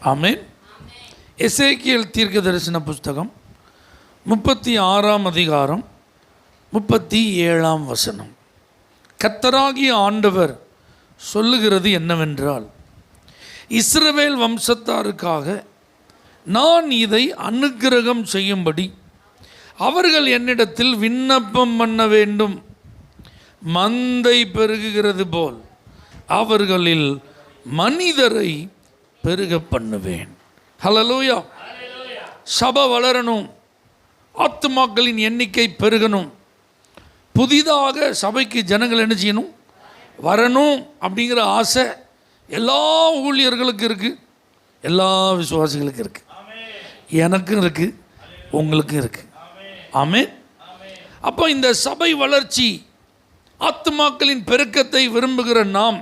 ஆமென். எசேக்கியேல் தீர்க்க தரிசன புஸ்தகம் 36ஆம் அதிகாரம் 37ஆம் வசனம். கர்த்தராகிய ஆண்டவர் சொல்லுகிறது என்னவென்றால், இஸ்ரவேல் வம்சத்தாருக்காக நான் இதை அனுக்கிரகம் செய்யும்படி அவர்கள் என்னிடத்தில் விண்ணப்பம் பண்ண வேண்டும். மந்தை பெருகுகிறது போல் அவர்களில் மனிதரை பெருக பண்ணுவேன். ஹல்லேலூயா. சபை வளரணும், ஆத்துமாக்களின் எண்ணிக்கை பெருகணும், புதிதாக சபைக்கு ஜனங்கள் என்ன செய்யணும், வரணும் அப்படிங்கிற ஆசை எல்லா ஊழியர்களுக்கும் இருக்குது, எல்லா விசுவாசிகளுக்கும் இருக்குது, எனக்கும் இருக்குது, உங்களுக்கும் இருக்குது. ஆமென். அப்போ இந்த சபை வளர்ச்சி, ஆத்துமாக்களின் பெருக்கத்தை விரும்புகிற நாம்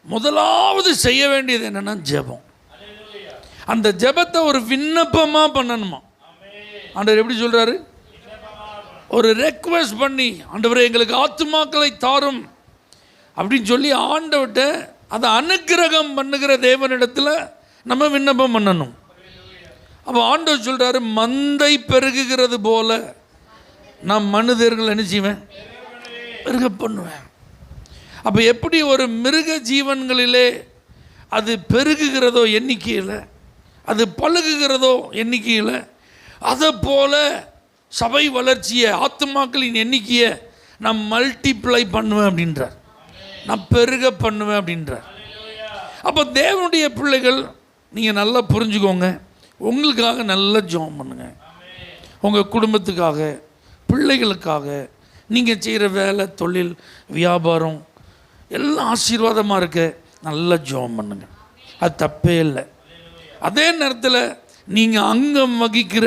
முதலாவது செய்ய வேண்டியது என்னன்னா ஜெபம். அந்த ஜெபத்தை ஒரு விண்ணப்பமாக பண்ணணுமா. ஆண்டவர் எப்படி சொல்றாரு, ஒரு ரெக்வெஸ்ட் பண்ணி, ஆண்டவரே எங்களுக்கு ஆத்துமாக்களை தாரும் அப்படின்னு சொல்லி ஆண்டவர்கிட்ட அதை அனுக்கிரகம் பண்ணுகிற தேவனிடத்தில் நம்ம விண்ணப்பம் பண்ணணும். அப்போ ஆண்டவர் சொல்றாரு, மந்தை பெருகுகிறது போல நான் மனிதர்கள் என்ன செய்வேன், பெருக பண்ணுவேன். அப்போ எப்படி ஒரு மிருக ஜீவன்களிலே அது பெருகுகிறதோ எண்ணிக்கையில், அது பழகுகிறதோ எண்ணிக்கையில், அதை போல சபை வளர்ச்சியை, ஆத்துமாக்களின் எண்ணிக்கையை நான் மல்டிப்ளை பண்ணுவேன் அப்படின்றார், நான் பெருக பண்ணுவேன் அப்படின்றார். அப்போ தேவனுடைய பிள்ளைகள் நீங்கள் நல்லா புரிஞ்சுக்கோங்க, உங்களுக்காக நல்லா ஜெபம் பண்ணுங்க. உங்கள் குடும்பத்துக்காக, பிள்ளைகளுக்காக, நீங்கள் செய்கிற வேலை, தொழில், வியாபாரம் எல்லாம் ஆசீர்வாதமாக இருக்க நல்லா ஜெபம் பண்ணுங்க, அது தப்பே இல்லை. அதே நேரத்தில் நீங்கள் அங்கம் வகிக்கிற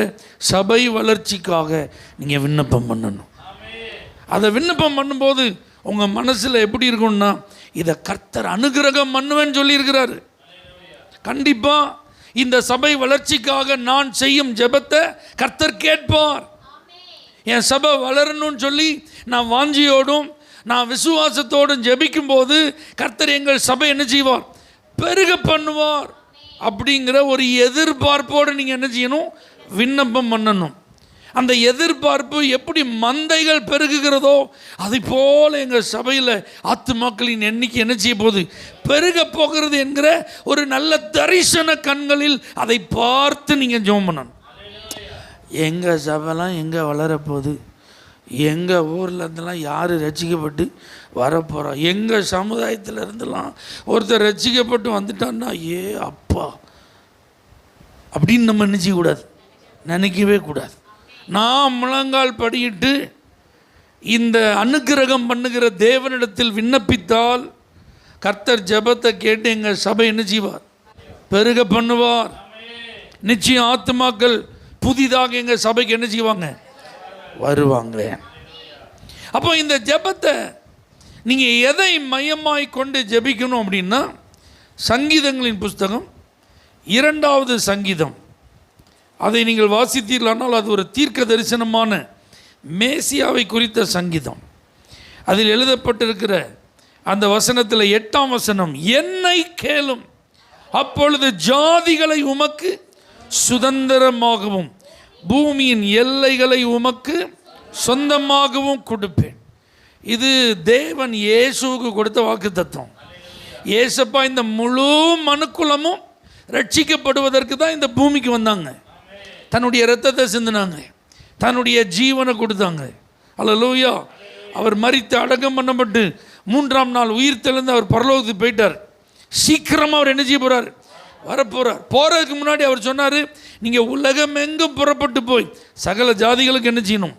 சபை வளர்ச்சிக்காக நீங்கள் விண்ணப்பம் பண்ணணும். அதை விண்ணப்பம் பண்ணும்போது உங்கள் மனசில் எப்படி இருக்கும்னா, இதை கர்த்தர் அனுக்கிரகம் பண்ணுவேன்னு சொல்லியிருக்கிறாரு. கண்டிப்பாக இந்த சபை வளர்ச்சிக்காக நான் செய்யும் ஜெபத்தை கர்த்தர் கேட்பார். என் சபை வளரணும்னு சொல்லி நான் வாஞ்சியோடும் நான் விசுவாசத்தோடும் ஜெபிக்கும் போது கர்த்தர் எங்கள் சபை என்ன செய்வார், பெருக பண்ணுவார் அப்படிங்கிற ஒரு எதிர்பார்ப்போடு நீங்கள் என்ன செய்யணும், விண்ணப்பம் பண்ணணும். அந்த எதிர்பார்ப்பு எப்படி மந்தைகள் பெருகுகிறதோ அதை போல் எங்கள் சபையில் ஆத்துமாக்களின் எண்ணிக்கை என்ன செய்ய போகுது, பெருக போகிறது என்கிற ஒரு நல்ல தரிசன கண்களில் அதை பார்த்து நீங்கள் ஜெபம் பண்ணணும். எங்கள் சபைலாம் எங்கே வளரப்போகுது, எங்கள் ஊரில் இருந்தெல்லாம் யார் ரட்சிக்கப்பட்டு வரப்போகிறா, எங்கள் சமுதாயத்தில் இருந்தெல்லாம் ஒருத்தர் ரட்சிக்கப்பட்டு வந்துட்டான்னா ஏ அப்பா அப்படின்னு நம்ம நினைக்கக்கூடாது, நினைக்கவே கூடாது. நான் முழங்கால் படியிட்டு இந்த அனுக்கிரகம் பண்ணுகிற தேவனிடத்தில் விண்ணப்பித்தால் கர்த்தர் ஜெபத்தை கேட்டு எங்கள் சபை என்ன செய்வார், பெருக பண்ணுவார். நிச்சயம் ஆத்துமாக்கள் புதிதாக எங்கள் சபைக்கு என்ன செய்வாங்க, வருவாங்க. அப்போ இந்த ஜெபத்தை நீங்கள் எதை மையமாய் கொண்டு ஜெபிக்கணும் அப்படின்னா, சங்கீதங்களின் புஸ்தகம் 2வது சங்கீதம், அதை நீங்கள் வாசித்தீர்களானால் அது ஒரு தீர்க்க தரிசனமான மேசியாவை குறித்த சங்கீதம். அதில் எழுதப்பட்டிருக்கிற அந்த வசனத்தில் 8ஆம் வசனம், என்னை கேளும் அப்பொழுது ஜாதிகளை உமக்கு சுதந்திரமாகவும் பூமியின் எல்லைகளை உமக்கு சொந்தமாகவும் கொடுப்பேன். இது தேவன் இயேசுவுக்கு கொடுத்த வாக்கு தத்துவம். இயேசப்பா இந்த முழு மனுக்குலமும் ரட்சிக்கப்படுவதற்கு தான் இந்த பூமிக்கு வந்தாங்க, தன்னுடைய இரத்தத்தை சிந்தினாங்க, தன்னுடைய ஜீவனை கொடுத்தாங்க. அல்லேலூயா. அவர் மரித்து அடக்கம் பண்ணப்பட்டு 3ஆம் நாள் உயிர் தெழுந்து அவர் பரலோகத்துக்கு போயிட்டார். சீக்கிரமாக அவர் என்ன செய்ய போகிறார், வரப்போகிறார். போகிறதுக்கு முன்னாடி அவர் சொன்னார், நீங்கள் உலகம் எங்கும் புறப்பட்டு போய் சகல ஜாதிகளுக்கு என்ன செய்யணும்,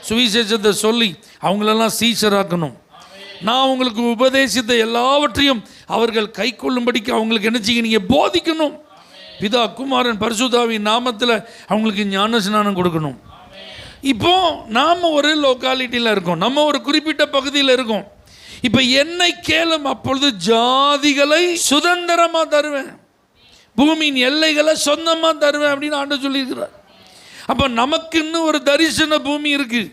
சுவிசேஷத்தை சொல்லி அவங்களெல்லாம் சீஷராக்கணும். நான் உங்களுக்கு உபதேசித்த எல்லாவற்றையும் அவர்கள் கை கொள்ளும்படிக்கு அவங்களுக்கு என்ன செய்ய, நீங்கள் போதிக்கணும். பிதா குமாரன் பரிசுத்தாவின் நாமத்தில் அவங்களுக்கு ஞான ஸ்நானம் கொடுக்கணும். இப்போ நாம் ஒரு லோக்காலிட்டியில் இருக்கோம், நம்ம ஒரு குறிப்பிட்ட பகுதியில் இருக்கோம். இப்போ என்னை கேளும் அப்பொழுது ஜாதிகளை சுதந்திரமாக தருவேன், பூமியின் எல்லைகளை சொந்தமாக தருவேன் அப்படின்னு ஆண்டவர் சொல்லியிருக்கிறார். அப்போ நமக்குன்னு ஒரு தரிசன பூமி இருக்குது.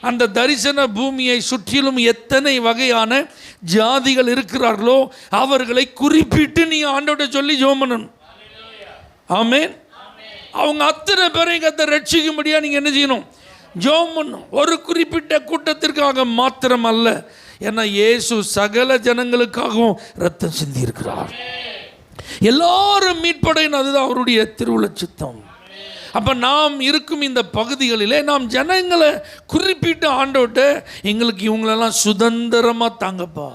அந்த தரிசன பூமியை சுற்றிலும் எத்தனை வகையான ஜாதிகள் இருக்கிறார்களோ அவர்களை குறிப்பிட்டு நீ ஆண்டவர்கிட்ட சொல்லி ஜெபம் பண்ணணும். ஆமென். அவங்க அத்தனை பேரையும் கர்த்தர் ரட்சிக்கும்படியா நீங்கள் என்ன செய்யணும்? ஜெபம் பண்ணணும். ஒரு குறிப்பிட்ட கூட்டத்திற்காக மாத்திரம் அல்ல. ஏன்னா இயேசு சகல ஜனங்களுக்காகவும் ரத்தம் சிந்தி இருக்கிறார். எல்லாரும் மீட்படையும், அதுதான் அவருடைய திருவுள சித்தம். அப்போ நாம் இருக்கும் இந்த பகுதிகளிலே நாம் ஜனங்களை குறிப்பிட்டு ஆண்டவர்கிட்ட எங்களுக்கு இவங்களெல்லாம் சுதந்திரமாக தாங்கப்பா.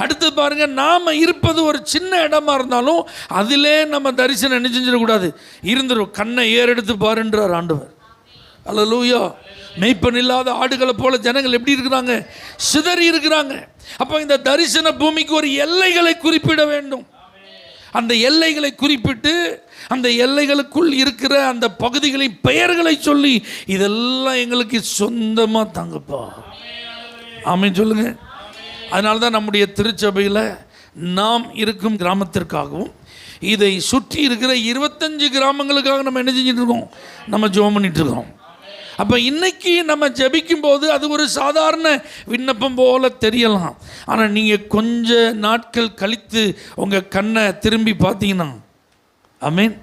அடுத்து பாருங்க, நாம் இருப்பது ஒரு சின்ன இடமா இருந்தாலும் அதிலே நம்ம தரிசனம் என்ன செஞ்சிடக்கூடாது, இருந்துடும். கண்ணை ஏறெடுத்து பாருன்றார் ஆண்டவர். அல்லேலூயா. மெய்ப்பன் இல்லாத ஆடுகளை போல ஜனங்கள் எப்படி இருக்கிறாங்க? சிதறி இருக்கிறாங்க. அப்போ இந்த தரிசன பூமிக்கு ஒரு எல்லைகளை குறிப்பிட வேண்டும். அந்த எல்லைகளை குறிப்பிட்டு அந்த எல்லைகளுக்குள் இருக்கிற அந்த பகுதிகளின் பெயர்களை சொல்லி இதெல்லாம் எங்களுக்கு சொந்தமாக தாங்கப்பா. ஆமென் சொல்லுங்க. அதனால தான் நம்முடைய திருச்சபையில் நாம் இருக்கும் கிராமத்திற்காகவும் இதை சுற்றி இருக்கிற 25 கிராமங்களுக்காக நம்ம என்ன செஞ்சுட்டு இருக்கோம்? நம்ம ஜெபம் பண்ணிட்டு இருக்கோம். அப்போ இன்னைக்கு நம்ம ஜெபிக்கும் போது அது ஒரு சாதாரண விண்ணப்பம் போல தெரியலாம். ஆனால் நீங்கள் கொஞ்ச நாட்கள் கழித்து உங்கள் கண்ணை திரும்பி பார்த்தீங்கன்னா, ஆமென்,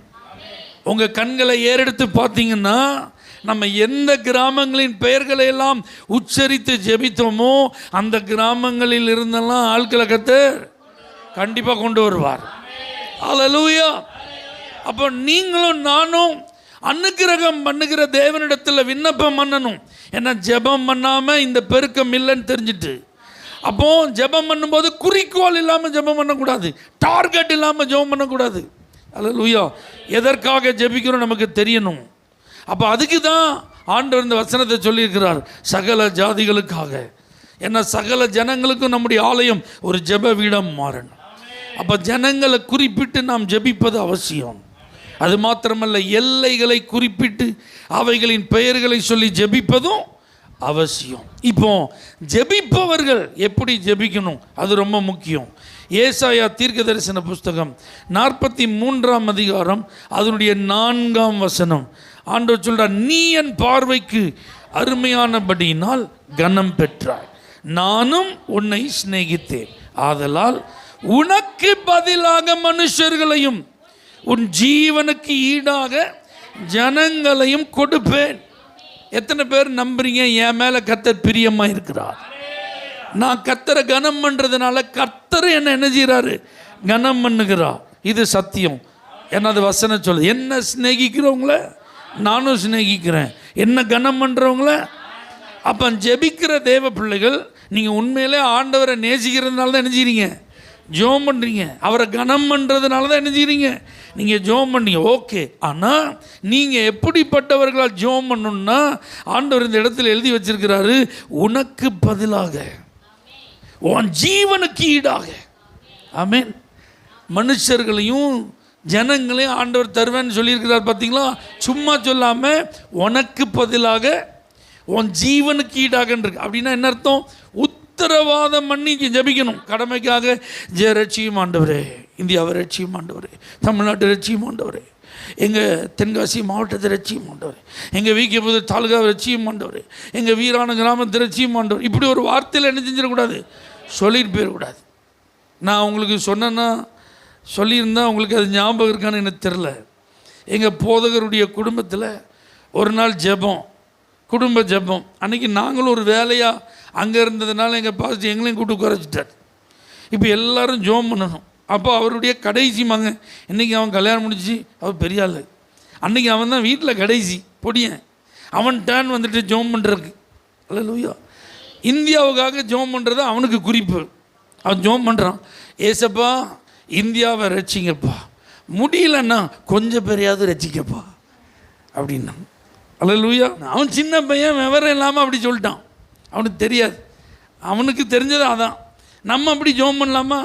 உங்கள் கண்களை ஏறெடுத்து பார்த்தீங்கன்னா, நம்ம எந்த கிராமங்களின் பெயர்களை எல்லாம் உச்சரித்து ஜெபித்தோமோ அந்த கிராமங்களில் இருந்தெல்லாம் ஆட்களை கர்த்தர் கண்டிப்பாக கொண்டு வருவார். அல்லேலூயா. அப்போ நீங்களும் நானும் அனுக்கிரகம் பண்ணுகிற தேவனிடத்தில் விண்ணப்பம் பண்ணணும். ஏன்னா ஜெபம் பண்ணாமல் இந்த பெருக்கம் இல்லைன்னு தெரிஞ்சுட்டு, அப்போ ஜெபம் பண்ணும்போது குறிக்கோள் இல்லாமல் ஜெபம் பண்ணக்கூடாது, டார்கெட் இல்லாமல் ஜெபம் பண்ணக்கூடாது. அல்லேலூயா. எதற்காக ஜெபிக்கிறோம் நமக்கு தெரியணும். அப்போ அதுக்கு தான் ஆண்டவர் இந்த வசனத்தை சொல்லியிருக்கிறார், சகல ஜாதிகளுக்காக. ஏன்னா சகல ஜனங்களுக்கும் நம்முடைய ஆலயம் ஒரு ஜெப வீடம் மாறணும். அப்போ ஜனங்களை குறிப்பிட்டு நாம் ஜெபிப்பது அவசியம். அது மாத்திரமல்ல, எல்லைகளை குறிப்பிட்டு அவைகளின் பெயர்களை சொல்லி ஜெபிப்பதும் அவசியம். இப்போ ஜெபிப்பவர்கள் எப்படி ஜெபிக்கணும் அது ரொம்ப முக்கியம். ஏசாயா தீர்க்க தரிசன புஸ்தகம் 43ஆம் அதிகாரம் அதனுடைய 4ஆம் வசனம் ஆண்டவர் சொல்றார், நீ என் பார்வைக்கு அருமையானபடியினால் கனம் பெற்றாய், நானும் உன்னை சிநேகித்தேன், ஆதலால் உனக்கு பதிலாக மனுஷர்களையும் உன் ஜீவனுக்கு ஈடாக ஜனங்களையும் கொடுப்பேன். எத்தனை பேர் நம்புறீங்க என் மேலே கர்த்தர் பிரியமாக இருக்கிறார்? நான் கர்த்தரை கனம் பண்ணுறதுனால கர்த்தர் என்ன செய்கிறாரு? கனம் பண்ணுகிறார். இது சத்தியம். என்னது வசனம் சொல்லுது. என்ன சிநேகிக்கிறவங்கள நானும் சிநேகிக்கிறேன், என்ன கனம் பண்ணுறவங்கள. அப்போ ஜெபிக்கிற தேவ பிள்ளைகள், நீங்கள் உண்மையிலே ஆண்டவரை நேசிக்கிறதுனால தான் என்ன செய்றீங்க? ஜெபம் பண்ணுறீங்க. அவரை கனம் பண்ணுறதுனால தான் என்ன செய்றீங்க? நீங்கள் ஜெபம் பண்ணீங்க. ஓகே. ஆனால் நீங்கள் எப்படிப்பட்டவர்களால் ஜெபம் பண்ணணும்னா, ஆண்டவர் இந்த இடத்துல எழுதி வச்சிருக்கிறாரு, உனக்கு பதிலாக உன் ஜீவனுக்கு ஈடாக. ஆமென். மனுஷர்களையும் ஜனங்களையும் ஆண்டவர் தருவேன்னு சொல்லியிருக்கிறார். பார்த்தீங்களா? சும்மா சொல்லாமல் உனக்கு பதிலாக உன் ஜீவனுக்கு ஈடாக இருக்கு. அப்படின்னா என்ன அர்த்தம்? உத்தரவாதம் பண்ணி ஜெபிக்கணும். கடமைக்காக ரட்சியும் ஆண்டவரே, இந்தியாவை ரட்சியும் ஆண்டவரே, தமிழ்நாட்டை ரட்சியும் ஆண்டவரே, எங்கள் தென்காசி மாவட்டத்தை ரட்சியும் ஆண்டவரே, எங்கள் வீக்கே தாலுகாவை ரட்சியும் ஆண்டவரே, எங்கள் வீரான கிராமத்தை ரட்சியும் ஆண்டவர். இப்படி ஒரு வார்த்தையில் என்ன செஞ்சிடக்கூடாது? சொல்லிட்டு போயிடக்கூடாது. நான் உங்களுக்கு சொன்னேன்னா, சொல்லியிருந்தால் உங்களுக்கு அது ஞாபகம் இருக்கான்னு எனக்கு தெரில. எங்கள் போதகருடைய குடும்பத்தில் ஒரு நாள் ஜெபம், குடும்ப ஜெபம். அன்றைக்கி நாங்களும் ஒரு வேலையாக அங்கே இருந்ததுனால எங்கள் பாஸ்டர் எங்களையும் கூப்பிட்டு குறைச்சிட்டார். இப்போ எல்லோரும் ஜெபம் பண்ணணும். அப்போ அவருடைய கடைசி மகன், இன்றைக்கி அவன் கல்யாணம் முடிச்சு, அவர் பெரிய ஆள். அன்றைக்கி அவன் தான் வீட்டில் கடைசி பொடியன். அவன் டேர்ன் வந்துட்டு ஜெபம் பண்ணுறதுக்கு. அல்லேலூயா. இந்தியாவுக்காக ஜெபம் பண்ணுறது அவனுக்கு குறிப்பு. அவன் ஜெபம் பண்ணுறான், ஏசப்பா இந்தியாவை ரட்சிங்கப்பா, முடியலன்னா கொஞ்சம் பேரையாவது ரட்சிக்கப்பா அப்படின்னா. அல்லேலூயா. அவன் சின்ன பையன், விவரம் இல்லாமல் அப்படி சொல்லிட்டான். அவனுக்கு தெரியாது, அவனுக்கு தெரிஞ்சது அதான். நம்ம அப்படி ஜெபம் பண்ணலாமா?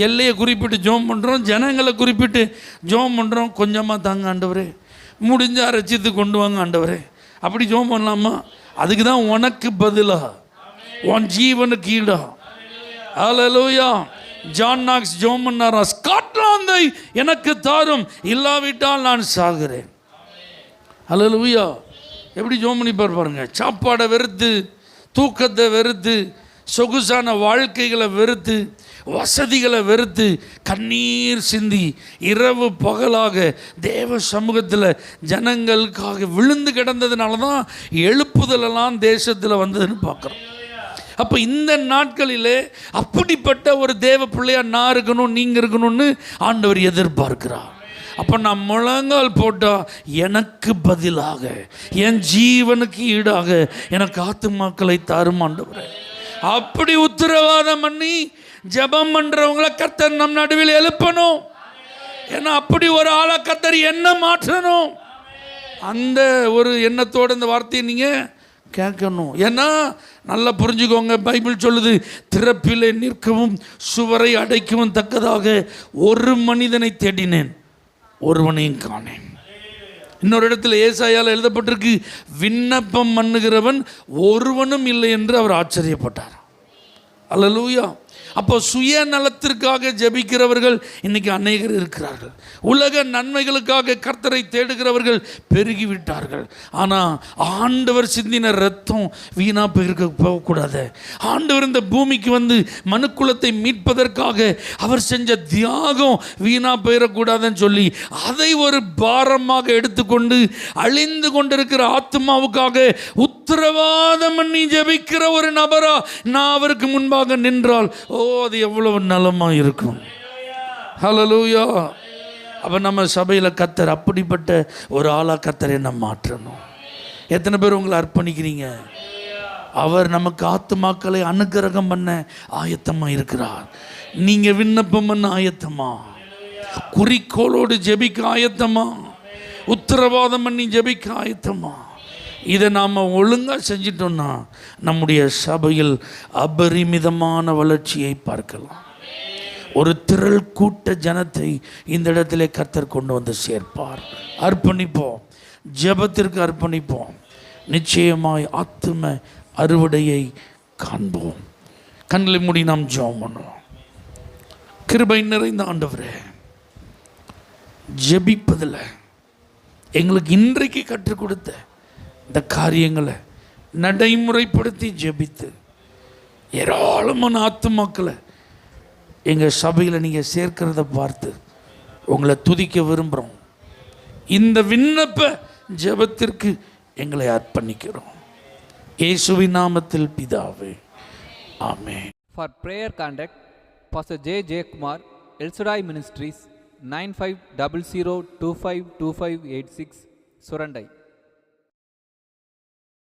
எல்லையை குறிப்பிட்டு ஜெபம் பண்ணுறோம், ஜனங்களை குறிப்பிட்டு ஜெபம் பண்ணுறோம். கொஞ்சமாக தாங்க ஆண்டவரே, முடிஞ்சால் ரட்சித்து கொண்டு வாங்க ஆண்டவரே, அப்படி ஜெபம் பண்ணலாமா? அதுக்கு தான் உனக்கு பதிலாக உன் ஜீவனுக்கு ஈடா. அல்லேலூயா. ஜான் நாக்ஸ் ஜெபம் பண்ணாரா, ஸ்காட்லாந்தை எனக்கு தாரும், இல்லாவிட்டால் நான் சாகிறேன். அல்லேலூயா. எப்படி ஜெபம் பண்ணி பாருங்க. சாப்பாடை வெறுத்து, தூக்கத்தை வெறுத்து, சொகுசான வாழ்க்கைகளை வெறுத்து, வசதிகளை வெறுத்து கண்ணீர் சிந்தி இரவு பகலாக தேவ சமூகத்தில் ஜனங்களுக்காக விழுந்து கிடந்ததுனால தான் எழுப்புதலெல்லாம் தேசத்தில் வந்ததுன்னு பார்க்குறோம். அப்போ இந்த நாட்களிலே அப்படிப்பட்ட ஒரு தேவ பிள்ளையாக நான் இருக்கணும், நீங்கள் இருக்கணும்னு ஆண்டவர் எதிர்பார்க்கிறார். அப்போ நான் முழங்கால் போட்டால் எனக்கு பதிலாக என் ஜீவனுக்கு ஈடாக எனக்கு ஆத்துமாக்களை தாரும் ஆண்டவரே. அப்படி உத்தரவாதம் பண்ணி ஜெபம் பண்ணுறவங்கள கர்த்தர் நம் நடுவில் எழுப்பணும். ஏன்னா அப்படி ஒரு ஆளை கர்த்தர் என்ன மாற்றணும், அந்த ஒரு எண்ணத்தோடு இந்த வார்த்தையை நீங்கள் கேட்கணும். ஏன்னா நல்லா புரிஞ்சுக்கோங்க, பைபிள் சொல்லுது, திறப்பிலே நிற்கவும் சுவரை அடைக்கவும் தக்கதாக ஒரு மனிதனை தேடினேன், ஒருவனையும் காணேன். இன்னொரு இடத்துல ஏசாயால எழுதப்பட்டிருக்கு, விண்ணப்பம் பண்ணுகிறவன் ஒருவனும் இல்லை என்று அவர் ஆச்சரியப்பட்டார். அல்லேலூயா. அப்போ சுயநலத்திற்காக ஜெபிக்கிறவர்கள் இன்னைக்கு அநேகர் இருக்கிறார்கள். உலக நன்மைகளுக்காக கர்த்தரை தேடுகிறவர்கள் பெருகிவிட்டார்கள். ஆனால் ஆண்டவர் சிந்தின ரத்தம் வீணா போகக்கூடாது. ஆண்டவர் இந்த பூமிக்கு வந்து மனுக்குலத்தை மீட்பதற்காக அவர் செஞ்ச தியாகம் வீணா போயிடக்கூடாதுன்னு சொல்லி அதை ஒரு பாரமாக எடுத்துக்கொண்டு அழிந்து கொண்டிருக்கிற ஆத்மாவுக்காக உத்தரவாதம் பண்ணி ஜெபிக்கிற ஒரு நபரா நான் அவருக்கு முன்பாக நின்றால் அது எவ்வளவு நலமா இருக்கும். ஹல்லேலூயா. அப்ப நம்ம சபையில் கர்த்தர் அப்படிப்பட்ட ஒரு ஆளா கர்த்தர் என்ன மாற்றணும். எத்தனை பேர் உங்களை அர்ப்பணிக்கிறீங்க? அவர் நமக்கு ஆத்துமாக்களை அனுக்கிரகம் பண்ண ஆயத்தமா இருக்கிறார். நீங்க விண்ணப்பம் பண்ண ஆயத்தமா? குறிக்கோளோடு ஜெபிக்க ஆயத்தமா? உத்தரவாதம் பண்ணி ஜெபிக்க ஆயத்தமா? இதை நாம் ஒழுங்காக செஞ்சிட்டோம்னா நம்முடைய சபையில் அபரிமிதமான வளர்ச்சியை பார்க்கலாம். ஒரு திரள் கூட்ட ஜனத்தை இந்த இடத்திலே கர்த்தர் கொண்டு வந்து சேர்ப்பார். அர்ப்பணிப்போம், ஜெபத்திற்கு அர்ப்பணிப்போம். நிச்சயமாய் ஆத்தும அறுவடையை காண்போம். கண்களை மூடி நாம் ஜெபம் பண்ணுவோம். கிருபை நிறைந்த ஆண்டவரே, ஜெபிப்பதில் எங்களுக்கு இன்றைக்கு கற்றுக் கொடுத்த இந்த காரியங்களை நடைமுறைப்படுத்தி ஜெபித்து ஏராளமான ஆத்துமாக்களை எங்கள் சபையில் நீங்கள் சேர்க்கிறத பார்த்து உங்களை துதிக்க விரும்புகிறோம். இந்த விண்ணப்ப ஜெபத்திற்கு எங்களை அர்ப்பணிக்கிறோம். இயேசுவின் நாமத்தில் பிதாவே, ஆமென். For prayer contact, Pastor J. Kumar, El Shaddai Ministries, 9500252586, Surandai.